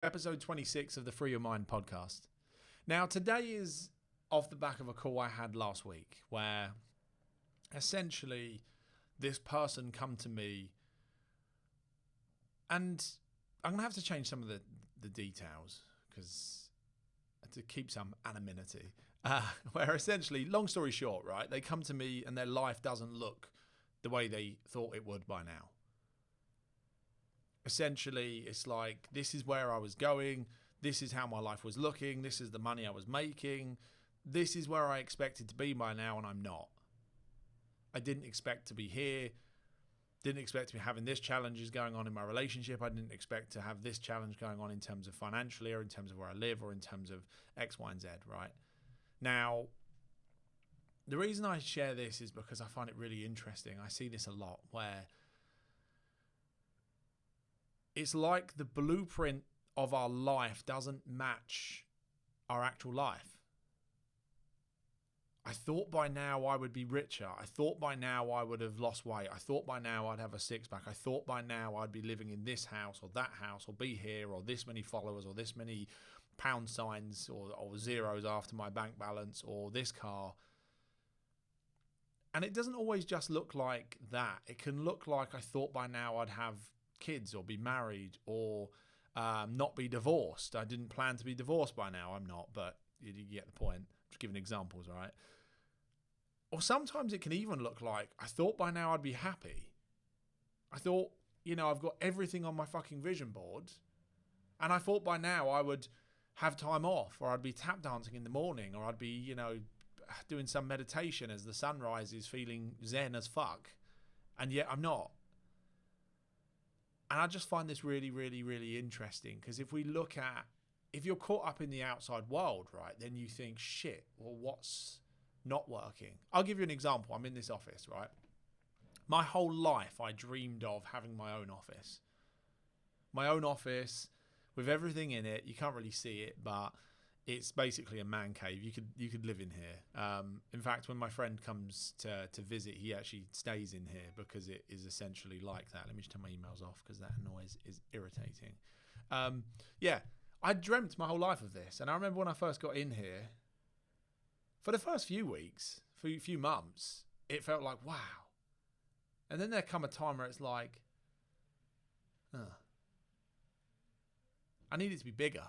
Episode 26 of the Free Your Mind podcast. Now, today is off the back of a call I had last week where essentially this person come to me, and I'm going to have to change some of the details because to keep some anonymity, where essentially, long story short, right, they come to me and their life doesn't look the way they thought it would by now. Essentially, it's like, this is where I was going, this is how my life was looking, this is the money I was making, this is where I expected to be by now, and I'm not. I didn't expect to be here, didn't expect to be having this challenges going on in my relationship, I didn't expect to have this challenge going on in terms of financially, or in terms of where I live, or in terms of X, Y, and Z, right? Now, the reason I share this is because I find it really interesting. I see this a lot, where it's like the blueprint of our life doesn't match our actual life. I thought by now I would be richer. I thought by now I would have lost weight. I thought by now I'd have a six-pack. I thought by now I'd be living in this house or that house, or be here, or this many followers, or this many pound signs, or zeros after my bank balance, or this car. And it doesn't always just look like that. It can look like I thought by now I'd have kids, or be married, or not be divorced. I didn't plan to be divorced by now. I'm not, but you get the point. Just giving examples, right? Or sometimes it can even look like I thought by now I'd be happy. I thought, I've got everything on my fucking vision board, and I thought by now I would have time off, or I'd be tap dancing in the morning, or I'd be, doing some meditation as the sun rises, feeling zen as fuck, and yet I'm not. And I just find this really, really, really interesting, because if you're caught up in the outside world, right, then you think, shit, well, what's not working? I'll give you an example. I'm in this office, right? My whole life, I dreamed of having my own office. My own office with everything in it. You can't really see it, but it's basically a man cave. You could live in here. In fact, when my friend comes to visit, he actually stays in here because it is essentially like that. Let me just turn my emails off because that noise is irritating. I dreamt my whole life of this. And I remember when I first got in here, for the first few weeks, for a few months, it felt like, wow. And then there come a time where it's like, I need it to be bigger.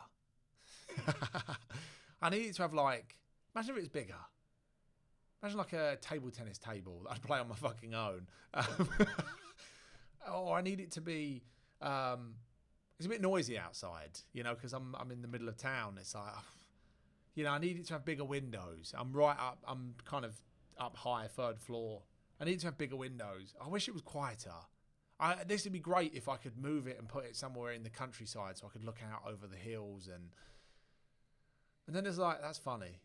I need it to have imagine if it's bigger. Imagine like a table tennis table that I'd play on my fucking own. Or I need it to be, it's a bit noisy outside, because I'm in the middle of town. It's like, I need it to have bigger windows. I'm kind of up high, third floor. I need it to have bigger windows. I wish it was quieter. This would be great if I could move it and put it somewhere in the countryside so I could look out over the hills. And then it's like, that's funny.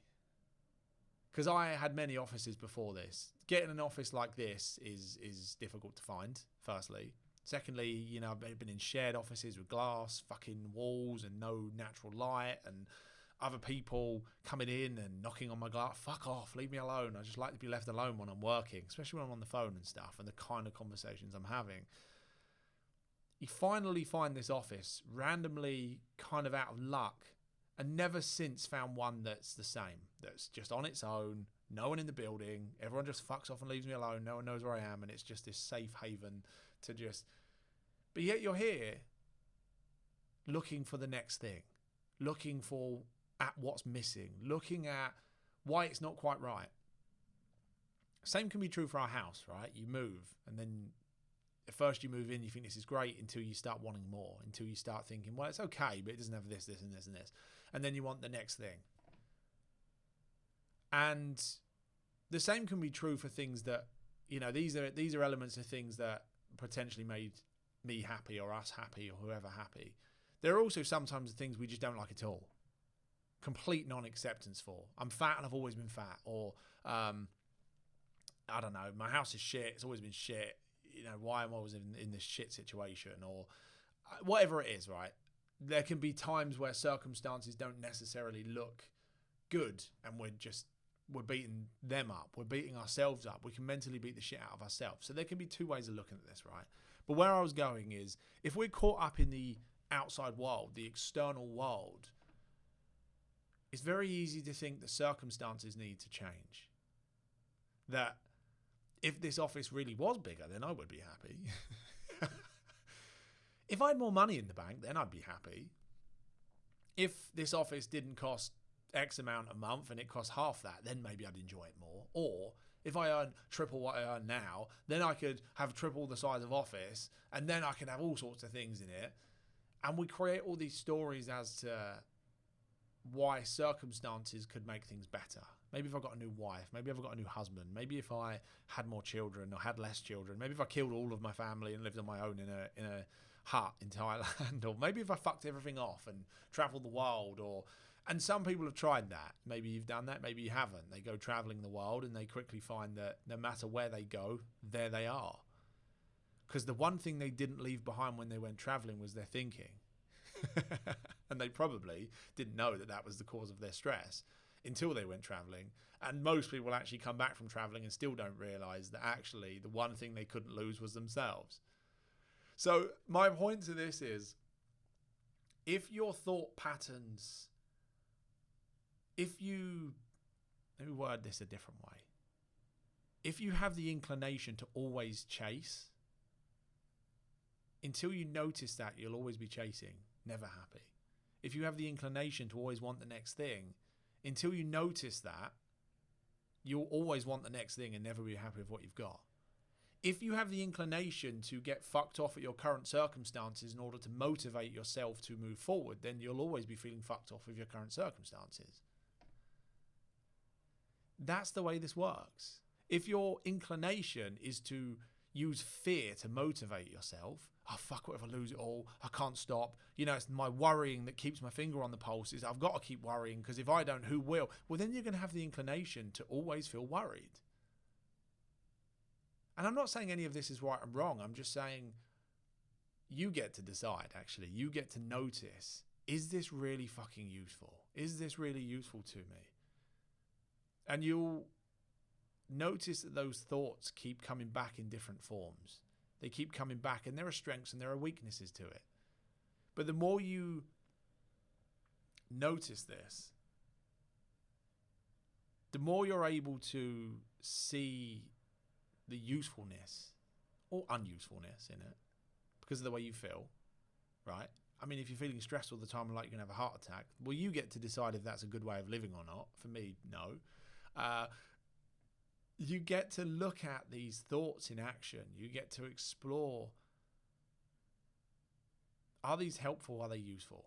Because I had many offices before this. Getting an office like this is difficult to find, firstly. Secondly, I've been in shared offices with glass, fucking walls and no natural light, and other people coming in and knocking on my glass. Fuck off, leave me alone. I just like to be left alone when I'm working, especially when I'm on the phone and stuff, and the kind of conversations I'm having. You finally find this office, randomly, kind of out of luck, and never since found one that's the same, that's just on its own, no one in the building, everyone just fucks off and leaves me alone, no one knows where I am, and it's just this safe haven to just... But yet you're here looking for the next thing, looking at what's missing, looking at why it's not quite right. Same can be true for our house, right? You move, and then at first you move in, you think this is great, until you start wanting more, until you start thinking, well, it's okay, but it doesn't have this, this, and this, and this. And then you want the next thing. And the same can be true for things that, these are elements of things that potentially made me happy, or us happy, or whoever happy. There are also sometimes things we just don't like at all. Complete non-acceptance for. I'm fat and I've always been fat. Or, I don't know, my house is shit, it's always been shit. Why am I always in this shit situation? Or whatever it is, right? There can be times where circumstances don't necessarily look good, and we're beating them up. We're beating ourselves up. We can mentally beat the shit out of ourselves. So there can be two ways of looking at this, right? But where I was going is, if we're caught up in the outside world, the external world, it's very easy to think that circumstances need to change. That if this office really was bigger, then I would be happy. If I had more money in the bank, then I'd be happy. If this office didn't cost X amount a month and it cost half that, then maybe I'd enjoy it more. Or if I earn triple what I earn now, then I could have triple the size of office, and then I could have all sorts of things in it. And we create all these stories as to why circumstances could make things better. Maybe if I got a new wife, maybe if I got a new husband, maybe if I had more children or had less children, maybe if I killed all of my family and lived on my own in a hut in Thailand, or maybe if I fucked everything off and traveled the world. And some people have tried that. Maybe you've done that, maybe you haven't. They go traveling the world and they quickly find that no matter where they go, there they are. Because the one thing they didn't leave behind when they went traveling was their thinking. And they probably didn't know that that was the cause of their stress until they went traveling. And most people actually come back from traveling and still don't realize that actually the one thing they couldn't lose was themselves. So my point to this is, if your thought patterns, let me word this a different way. If you have the inclination to always chase, until you notice that, you'll always be chasing, never happy. If you have the inclination to always want the next thing, until you notice that, you'll always want the next thing and never be happy with what you've got. If you have the inclination to get fucked off at your current circumstances in order to motivate yourself to move forward, then you'll always be feeling fucked off with your current circumstances. That's the way this works. If your inclination is to use fear to motivate yourself, oh fuck, what if I lose it all? I can't stop. It's my worrying that keeps my finger on the pulse. Is I've got to keep worrying, because if I don't, who will? Well, then you're going to have the inclination to always feel worried. And I'm not saying any of this is right or wrong. I'm just saying you get to decide, actually. You get to notice, is this really fucking useful? Is this really useful to me? And you'll notice that those thoughts keep coming back in different forms. They keep coming back, and there are strengths and there are weaknesses to it. But the more you notice this, the more you're able to see the usefulness or unusefulness in it because of the way you feel, right? I mean, if you're feeling stressed all the time and like you're going to have a heart attack, well, you get to decide if that's a good way of living or not. For me, no. You get to look at these thoughts in action. You get to explore, are these helpful? Are they useful?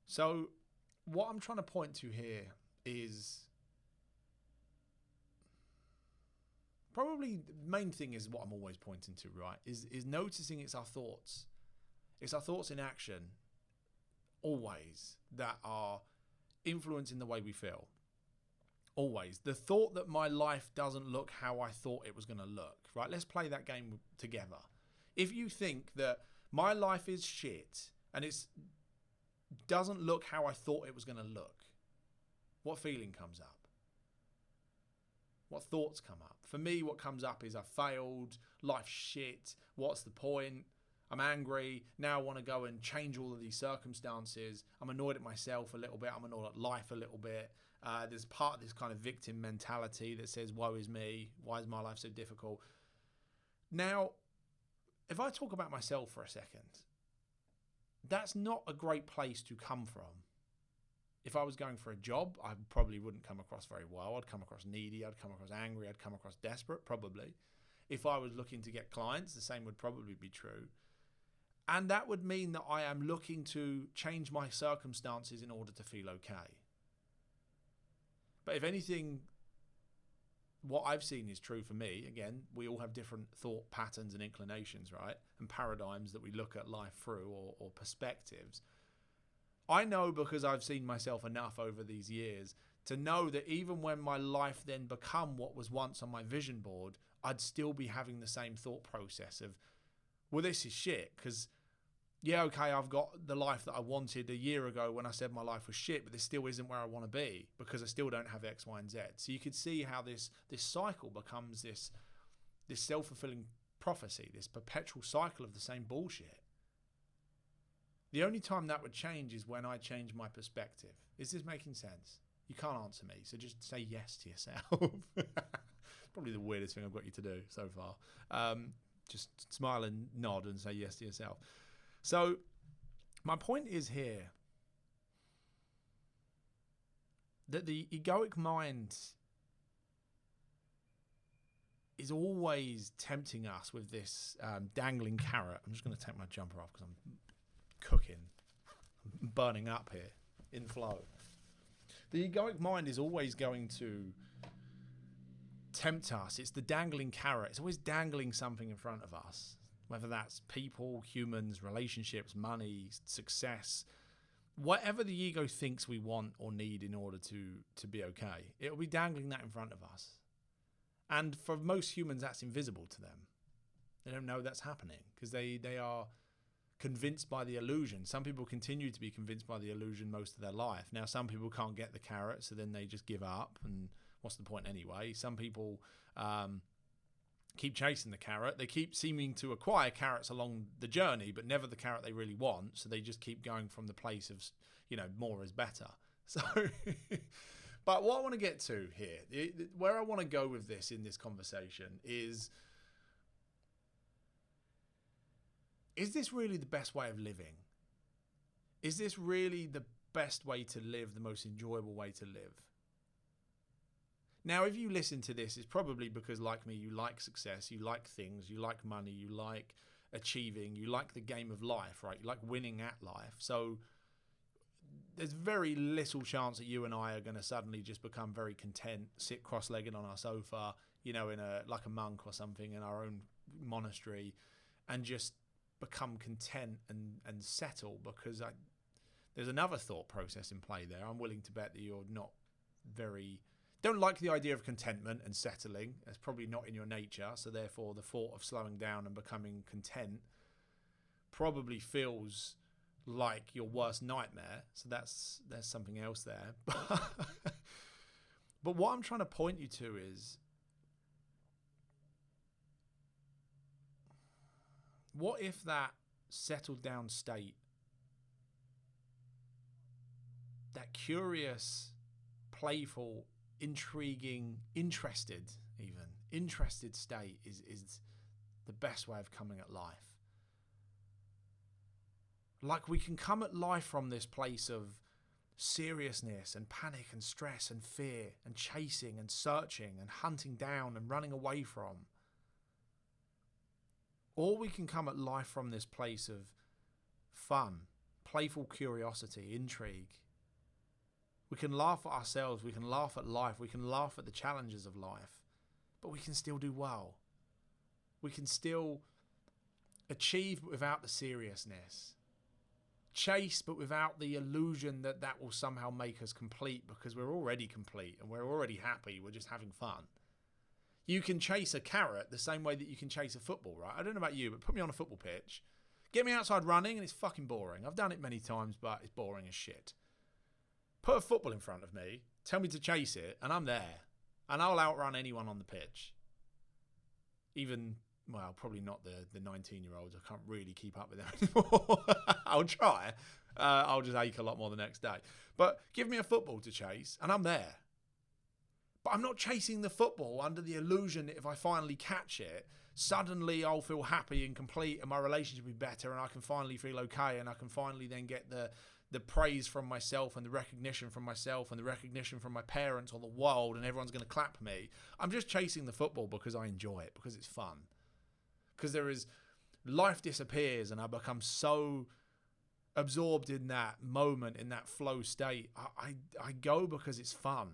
So what I'm trying to point to here is probably the main thing is what I'm always pointing to, right? Is noticing it's our thoughts. It's our thoughts in action always that are influencing the way we feel. Always. The thought that my life doesn't look how I thought it was going to look, right? Let's play that game together. If you think that my life is shit and it doesn't look how I thought it was going to look, what feeling comes up? What thoughts come up? For me, what comes up is I failed, life's shit, what's the point? I'm angry, now I want to go and change all of these circumstances. I'm annoyed at myself a little bit, I'm annoyed at life a little bit. There's part of this kind of victim mentality that says, woe is me, why is my life so difficult? Now, if I talk about myself for a second, that's not a great place to come from. If I was going for a job, I probably wouldn't come across very well. I'd come across needy, I'd come across angry, I'd come across desperate, probably. If I was looking to get clients, the same would probably be true. And that would mean that I am looking to change my circumstances in order to feel okay. But if anything, what I've seen is true for me. Again, we all have different thought patterns and inclinations, right? And paradigms that we look at life through, or perspectives. I know, because I've seen myself enough over these years, to know that even when my life then become what was once on my vision board, I'd still be having the same thought process of, well, this is shit, because yeah, okay, I've got the life that I wanted a year ago when I said my life was shit, but this still isn't where I want to be because I still don't have X, Y, and Z. So you could see how this cycle becomes this self-fulfilling prophecy, this perpetual cycle of the same bullshit. The only time that would change is when I change my perspective. Is this making sense? You can't answer me, so just say yes to yourself. It's probably the weirdest thing I've got you to do so far. Just smile and nod and say yes to yourself. So my point is here that the egoic mind is always tempting us with this dangling carrot. I'm just going to take my jumper off because I'm cooking. I'm burning up here in flow. The egoic mind is always going to tempt us. It's the dangling carrot. It's always dangling something in front of us, whether that's people, humans, relationships, money, success, whatever the ego thinks we want or need in order to be okay. It'll be dangling that in front of us. And for most humans, that's invisible to them. They don't know that's happening because they are convinced by the illusion. Some people continue to be convinced by the illusion most of their life. Now, some people can't get the carrot, so then they just give up. And what's the point anyway? Some people keep chasing the carrot. They keep seeming to acquire carrots along the journey, but never the carrot they really want. So they just keep going from the place of, more is better. So, but what I want to get to here, where I want to go with this in this conversation is this really the best way of living? Is this really the best way to live, the most enjoyable way to live? Now, if you listen to this, it's probably because, like me, you like success, you like things, you like money, you like achieving, you like the game of life, right? You like winning at life. So there's very little chance that you and I are going to suddenly just become very content, sit cross-legged on our sofa, in like a monk or something in our own monastery, and just become content and settle, because there's another thought process in play there. I'm willing to bet that you're don't like the idea of contentment and settling. That's probably not in your nature. So therefore the thought of slowing down and becoming content probably feels like your worst nightmare. So there's something else there. But what I'm trying to point you to is, what if that settled down state, that curious, playful, intriguing, interested state is the best way of coming at life? Like, we can come at life from this place of seriousness and panic and stress and fear and chasing and searching and hunting down and running away from. Or we can come at life from this place of fun, playful curiosity, intrigue. We can laugh at ourselves, we can laugh at life, we can laugh at the challenges of life, but we can still do well. We can still achieve but without the seriousness. Chase but without the illusion that will somehow make us complete, because we're already complete and we're already happy, we're just having fun. You can chase a carrot the same way that you can chase a football, right? I don't know about you, but put me on a football pitch, get me outside running, and it's fucking boring. I've done it many times, but it's boring as shit. Put a football in front of me, tell me to chase it, and I'm there. And I'll outrun anyone on the pitch. Even, well, probably not the 19-year-olds. I can't really keep up with them anymore. I'll try. I'll just ache a lot more the next day. But give me a football to chase, and I'm there. But I'm not chasing the football under the illusion that if I finally catch it, suddenly I'll feel happy and complete and my relationship will be better and I can finally feel okay and I can finally then get the praise from myself and the recognition from myself and the recognition from my parents or the world, and everyone's going to clap me. I'm just chasing the football because I enjoy it, because it's fun. Because life disappears and I become so absorbed in that moment, in that flow state. I go because it's fun.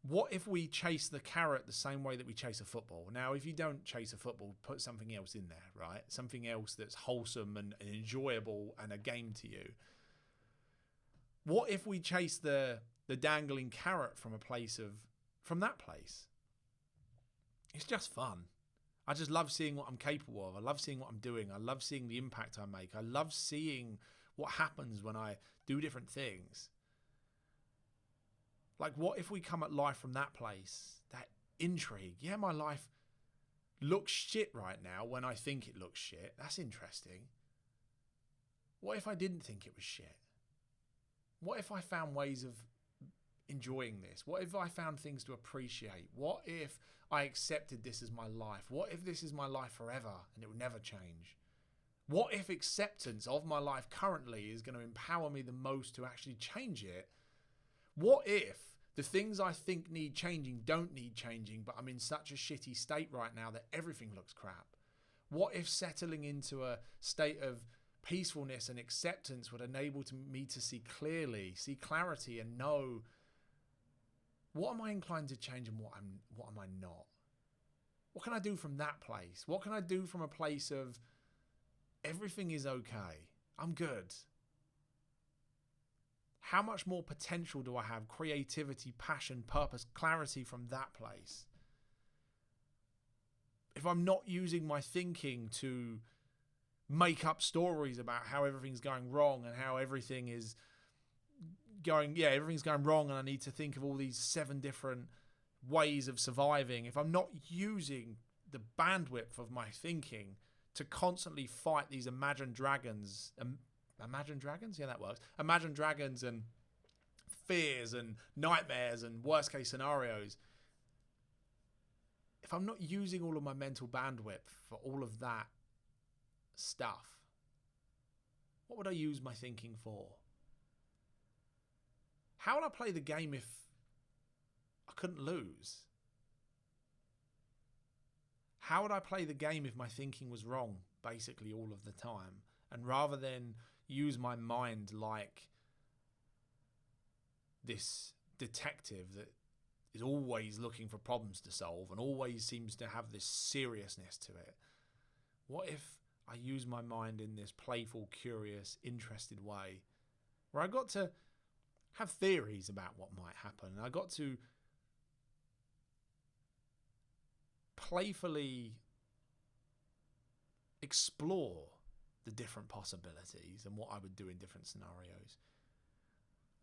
What if we chase the carrot the same way that we chase a football? Now, if you don't chase a football, put something else in there, right? Something else that's wholesome and enjoyable and a game to you. What if we chase the dangling carrot from that place? It's just fun. I just love seeing what I'm capable of. I love seeing what I'm doing. I love seeing the impact I make. I love seeing what happens when I do different things. Like, what if we come at life from that place, that intrigue? Yeah, my life looks shit right now when I think it looks shit. That's interesting. What if I didn't think it was shit? What if I found ways of enjoying this? What if I found things to appreciate? What if I accepted this as my life? What if this is my life forever and it will never change? What if acceptance of my life currently is going to empower me the most to actually change it? What if the things I think need changing don't need changing, but I'm in such a shitty state right now that everything looks crap? What if settling into a state of peacefulness and acceptance would enable me to see clearly, see clarity, and know what am I inclined to change and what am I not? What can I do from that place? What can I do from a place of everything is okay, I'm good? How much more potential do I have? Creativity, passion, purpose, clarity from that place. If I'm not using my thinking to make up stories about how everything's going wrong and how everything is everything's going wrong and I need to think of all these 7 different ways of surviving. If I'm not using the bandwidth of my thinking to constantly fight these imagined dragons, yeah, that works. Imagined dragons and fears and nightmares and worst case scenarios. If I'm not using all of my mental bandwidth for all of that stuff, what would I use my thinking for? How would I play the game if I couldn't lose? How would I play the game if my thinking was wrong basically all of the time? And rather than use my mind like this detective that is always looking for problems to solve and always seems to have this seriousness to it, what if I use my mind in this playful, curious, interested way where I got to have theories about what might happen and I got to playfully explore the different possibilities and what I would do in different scenarios.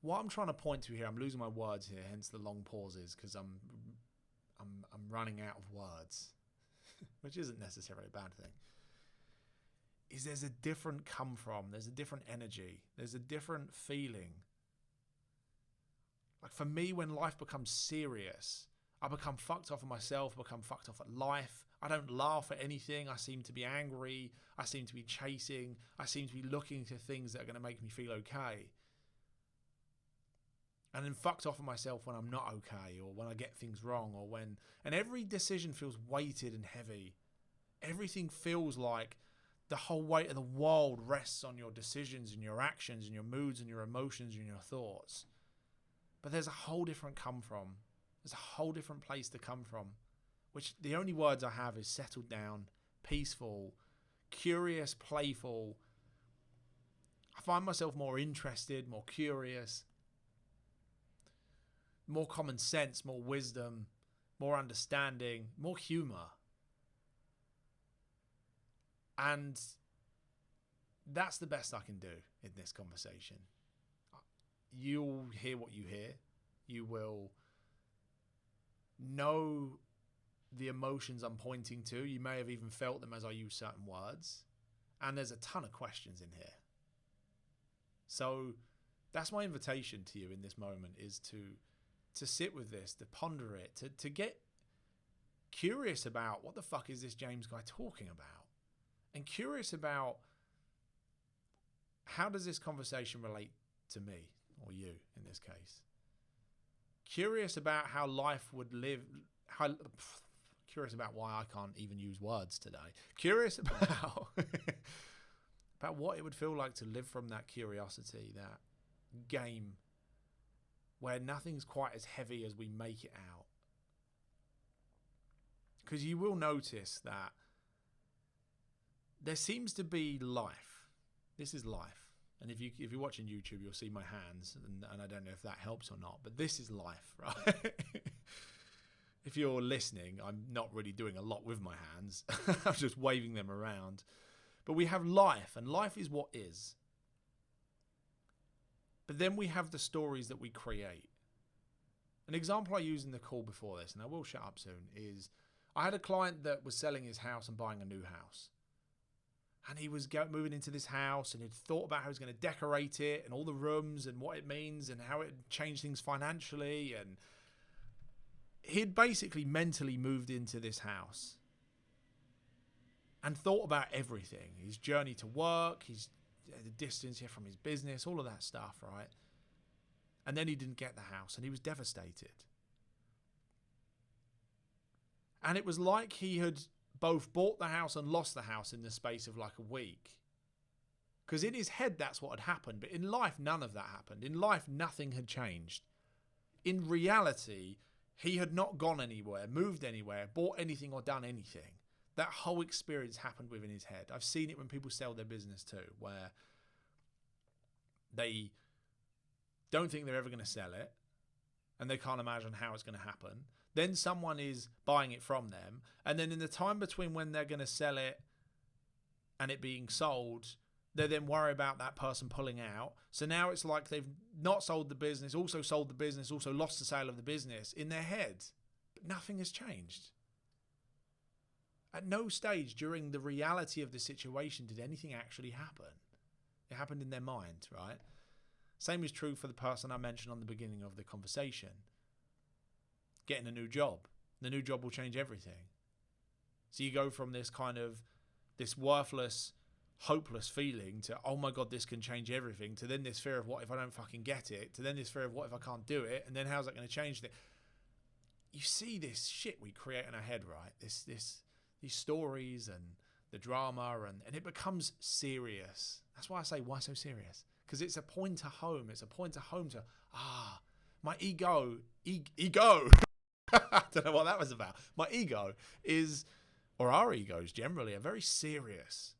What I'm trying to point to here, I'm losing my words here, hence the long pauses, because I'm running out of words, which isn't necessarily a bad thing. Is there's a different come from, there's a different energy, there's a different feeling. Like for me, when life becomes serious, I become fucked off of myself, become fucked off at life. I don't laugh at anything. I seem to be angry. I seem to be chasing. I seem to be looking to things that are going to make me feel okay. And then fucked off of myself when I'm not okay or when I get things wrong and every decision feels weighted and heavy. Everything feels like the whole weight of the world rests on your decisions and your actions and your moods and your emotions and your thoughts. But there's a whole different come from. There's a whole different place to come from, which the only words I have is settled down, peaceful, curious, playful. I find myself more interested, more curious, more common sense, more wisdom, more understanding, more humor. And that's the best I can do in this conversation. You'll hear what you hear. You will know the emotions I'm pointing to. You may have even felt them as I use certain words. And there's a ton of questions in here. So that's my invitation to you in this moment, is to sit with this, to ponder it, to get curious about what the fuck is this James guy talking about? And curious about how does this conversation relate to me or you in this case? Curious about how life would live, curious about why I can't even use words today. Curious about about what it would feel like to live from that curiosity, that game where nothing's quite as heavy as we make it out. Because you will notice that there seems to be life. This is life. And if you're watching YouTube, you'll see my hands, and I don't know if that helps or not, but this is life, right? If you're listening, I'm not really doing a lot with my hands. I'm just waving them around. But we have life, and life is what is. But then we have the stories that we create. An example I used in the call before this, and I will shut up soon, is I had a client that was selling his house and buying a new house. And he was moving into this house and he'd thought about how he was going to decorate it and all the rooms and what it means and how it changed things financially. And he'd basically mentally moved into this house and thought about everything. His journey to work, the distance here from his business, all of that stuff, right? And then he didn't get the house and he was devastated. And it was like he had both bought the house and lost the house in the space of like a week. Because in his head, that's what had happened. But in life, none of that happened. In life, nothing had changed. In reality, he had not gone anywhere, moved anywhere, bought anything or done anything. That whole experience happened within his head. I've seen it when people sell their business too, where they don't think they're ever going to sell it and they can't imagine how it's going to happen. Then someone is buying it from them. And then in the time between when they're going to sell it and it being sold, they then worry about that person pulling out. So now it's like they've not sold the business, also sold the business, also lost the sale of the business in their head. But nothing has changed. At no stage during the reality of the situation did anything actually happen. It happened in their mind, right? Same is true for the person I mentioned on the beginning of the conversation. Getting a new job. The new job will change everything. So you go from this kind of, this worthless, hopeless feeling to, oh my God, this can change everything, to then this fear of what if I don't fucking get it, to then this fear of what if I can't do it, and then how's that going to change it? You see this shit we create in our head, right? These stories and the drama, and it becomes serious. That's why I say, why so serious? Because it's a pointer home. It's a pointer home to, my ego. I don't know what that was about. My ego is, or our egos generally, are very serious,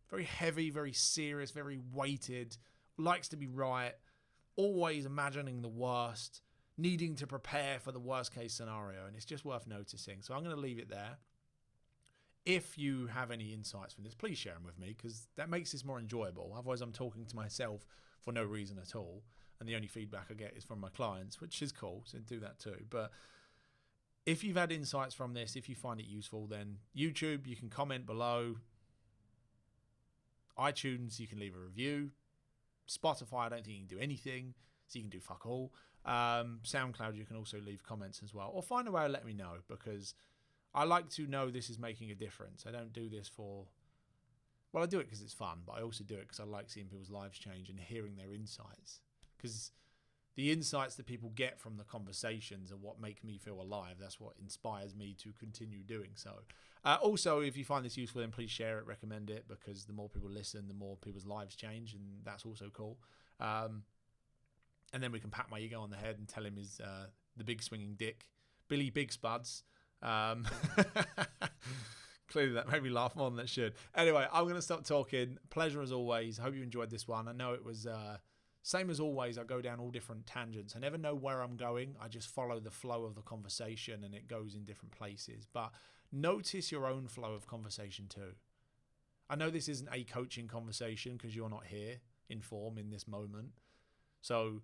very heavy, very serious, very weighted, likes to be right, always imagining the worst, needing to prepare for the worst case scenario. And it's just worth noticing. So I'm going to leave it there. If you have any insights from this, please share them with me, because that makes this more enjoyable. Otherwise, I'm talking to myself for no reason at all. And the only feedback I get is from my clients, which is cool. So do that too. But if you've had insights from this, if you find it useful, then YouTube, you can comment below. iTunes, you can leave a review. Spotify, I don't think you can do anything, so you can do fuck all. SoundCloud, you can also leave comments as well. Or find a way to let me know, because I like to know this is making a difference. I don't do this for... Well, I do it because it's fun, but I also do it because I like seeing people's lives change and hearing their insights. Because the insights that people get from the conversations are what make me feel alive. That's what inspires me to continue doing so. Also, if you find this useful, then please share it, recommend it, because the more people listen, the more people's lives change, and that's also cool. And then we can pat my ego on the head and tell him he's the big swinging dick, Billy Big Spuds. Clearly that made me laugh more than it should. Anyway, I'm going to stop talking. Pleasure as always. I hope you enjoyed this one. I know it was... Same as always, I go down all different tangents. I never know where I'm going. I just follow the flow of the conversation and it goes in different places. But notice your own flow of conversation too. I know this isn't a coaching conversation because you're not here in form in this moment. So,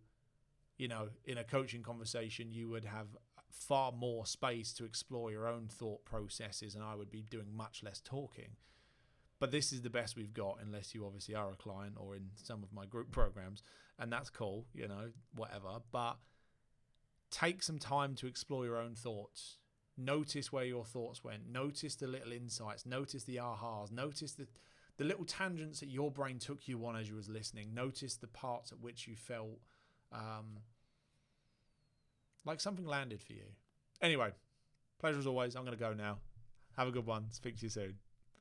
you know, in a coaching conversation, you would have far more space to explore your own thought processes, and I would be doing much less talking. But this is the best we've got, unless you obviously are a client or in some of my group programs, and that's cool, you know, whatever. But take some time to explore your own thoughts. Notice where your thoughts went. Notice the little insights. Notice the ahas. Notice the little tangents that your brain took you on as you was listening. Notice the parts at which you felt like something landed for you. Anyway, pleasure as always. I'm going to go now. Have a good one. Speak to you soon.